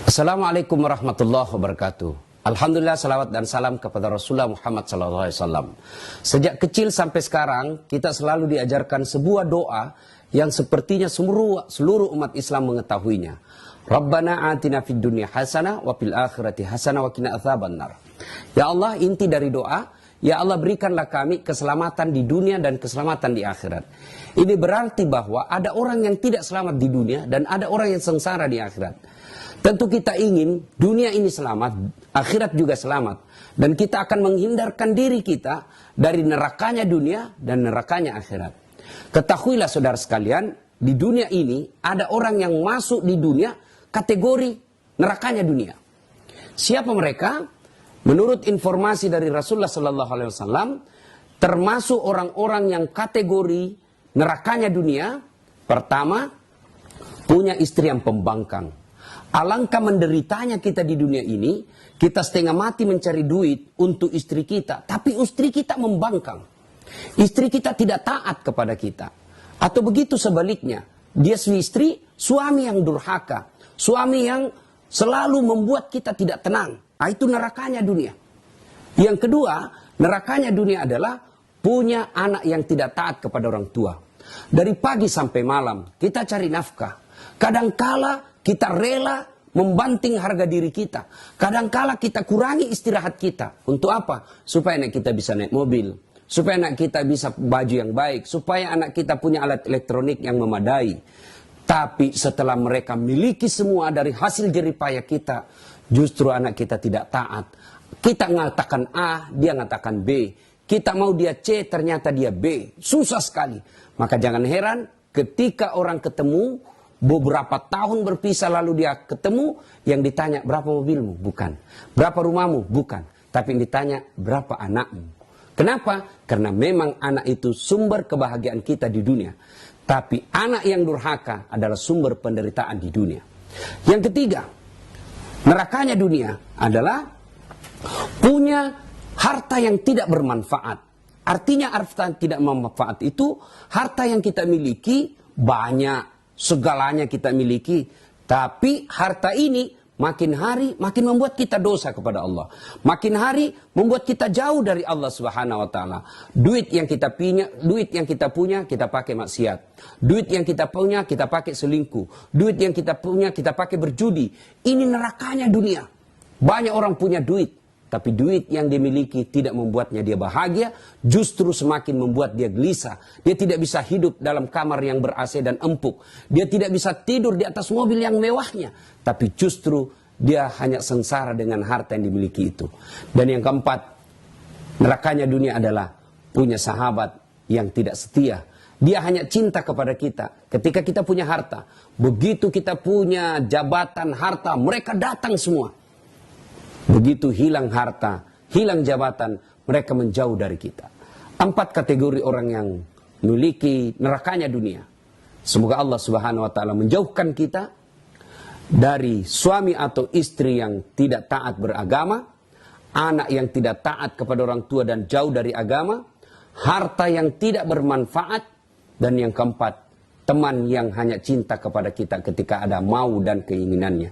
Assalamualaikum warahmatullahi wabarakatuh. Alhamdulillah, salawat dan salam kepada Rasulullah Muhammad SAW. Sejak kecil sampai sekarang, kita selalu diajarkan sebuah doa yang sepertinya seluruh umat Islam mengetahuinya. Rabbana atina fid dunya hasanah wa fil akhirati hasanah wa qina adzabannar. Ya Allah, inti dari doa, ya Allah berikanlah kami keselamatan di dunia dan keselamatan di akhirat. Ini berarti bahwa ada orang yang tidak selamat di dunia dan ada orang yang sengsara di akhirat. Tentu kita ingin dunia ini selamat, akhirat juga selamat. Dan kita akan menghindarkan diri kita dari nerakanya dunia dan nerakanya akhirat. Ketahuilah saudara sekalian, di dunia ini ada orang yang masuk di dunia kategori nerakanya dunia. Siapa mereka? Menurut informasi dari Rasulullah SAW, termasuk orang-orang yang kategori nerakanya dunia. Pertama, punya istri yang pembangkang. Alangkah menderitanya kita di dunia ini, kita setengah mati mencari duit untuk istri kita, tapi istri kita membangkang. Istri kita tidak taat kepada kita. Atau begitu sebaliknya, dia suami yang durhaka, suami yang selalu membuat kita tidak tenang. Nah, itu nerakanya dunia. Yang kedua, nerakanya dunia adalah punya anak yang tidak taat kepada orang tua. Dari pagi sampai malam, kita cari nafkah. Kadangkala kita rela membanting harga diri kita. Kadangkala kita kurangi istirahat kita. Untuk apa? Supaya anak kita bisa naik mobil. Supaya anak kita bisa baju yang baik. Supaya anak kita punya alat elektronik yang memadai. Tapi setelah mereka miliki semua dari hasil jeripaya kita, justru anak kita tidak taat. Kita mengatakan A, dia mengatakan B. Kita mau dia C, ternyata dia B. Susah sekali. Maka jangan heran ketika orang ketemu, beberapa tahun berpisah lalu dia ketemu, yang ditanya berapa mobilmu? Bukan. Berapa rumahmu? Bukan. Tapi yang ditanya berapa anakmu? Kenapa? Karena memang anak itu sumber kebahagiaan kita di dunia. Tapi anak yang durhaka adalah sumber penderitaan di dunia. Yang ketiga, nerakanya dunia adalah punya harta yang tidak bermanfaat. Artinya harta yang tidak bermanfaat itu harta yang kita miliki banyak. Segalanya kita miliki, tapi harta ini makin hari makin membuat kita dosa kepada Allah. Makin hari membuat kita jauh dari Allah Subhanahu wa taala. Duit yang kita punya kita pakai maksiat. Duit yang kita punya kita pakai selingkuh. Duit yang kita punya kita pakai berjudi. Ini nerakanya dunia. Banyak orang punya duit, tapi duit yang dimiliki tidak membuatnya dia bahagia, justru semakin membuat dia gelisah. Dia tidak bisa hidup dalam kamar yang ber-AC dan empuk. Dia tidak bisa tidur di atas mobil yang mewahnya. Tapi justru dia hanya sengsara dengan harta yang dimiliki itu. Dan yang keempat, nerakanya dunia adalah punya sahabat yang tidak setia. Dia hanya cinta kepada kita ketika kita punya harta. Begitu kita punya jabatan, harta, mereka datang semua. Begitu hilang harta, hilang jabatan, mereka menjauh dari kita. 4 kategori orang yang memiliki nerakanya dunia. Semoga Allah Subhanahu wa taala menjauhkan kita dari suami atau istri yang tidak taat beragama, anak yang tidak taat kepada orang tua dan jauh dari agama, harta yang tidak bermanfaat, dan yang keempat, teman yang hanya cinta kepada kita ketika ada mau dan keinginannya.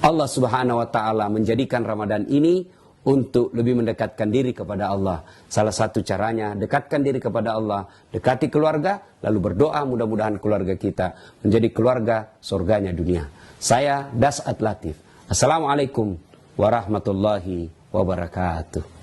Allah Subhanahu wa taala menjadikan Ramadan ini untuk lebih mendekatkan diri kepada Allah. Salah satu caranya dekatkan diri kepada Allah, dekati keluarga, lalu berdoa mudah-mudahan keluarga kita menjadi keluarga surganya dunia. Saya Das'at Latif. Assalamualaikum warahmatullahi wabarakatuh.